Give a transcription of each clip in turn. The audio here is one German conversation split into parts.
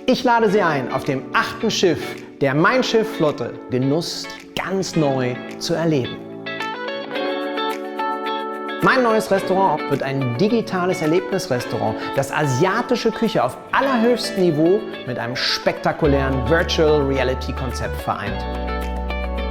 Ich lade Sie ein, auf dem 8. Schiff der Mein Schiff Flotte Genuss ganz neu zu erleben. Mein neues Restaurant wird ein digitales Erlebnisrestaurant, das asiatische Küche auf allerhöchstem Niveau mit einem spektakulären Virtual Reality Konzept vereint.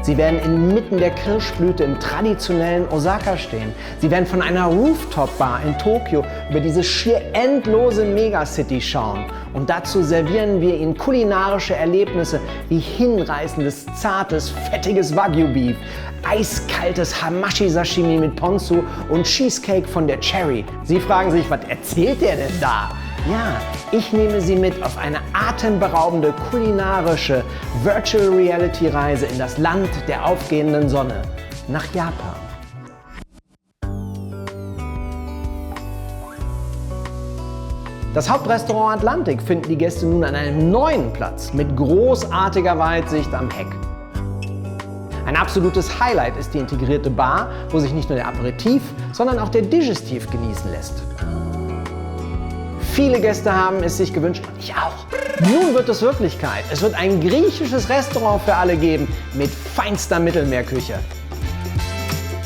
Sie werden inmitten der Kirschblüte im traditionellen Osaka stehen. Sie werden von einer Rooftop-Bar in Tokio über diese schier endlose Megacity schauen. Und dazu servieren wir Ihnen kulinarische Erlebnisse wie hinreißendes, zartes, fettiges Wagyu-Beef, eiskaltes Hamashi-Sashimi mit Ponzu und Cheesecake von der Cherry. Sie fragen sich, was erzählt der denn da? Ja, ich nehme Sie mit auf eine atemberaubende kulinarische Virtual Reality Reise in das Land der aufgehenden Sonne, nach Japan. Das Hauptrestaurant Atlantik finden die Gäste nun an einem neuen Platz mit großartiger Weitsicht am Heck. Ein absolutes Highlight ist die integrierte Bar, wo sich nicht nur der Aperitif, sondern auch der Digestif genießen lässt. Viele Gäste haben es sich gewünscht und ich auch. Nun wird es Wirklichkeit. Es wird ein griechisches Restaurant für alle geben mit feinster Mittelmeerküche.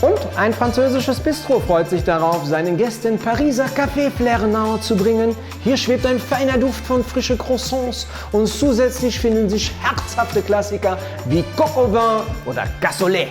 Und ein französisches Bistro freut sich darauf, seinen Gästen Pariser Café Flair nahe zu bringen. Hier schwebt ein feiner Duft von frische Croissants und zusätzlich finden sich herzhafte Klassiker wie Coq au vin oder Cassoulet.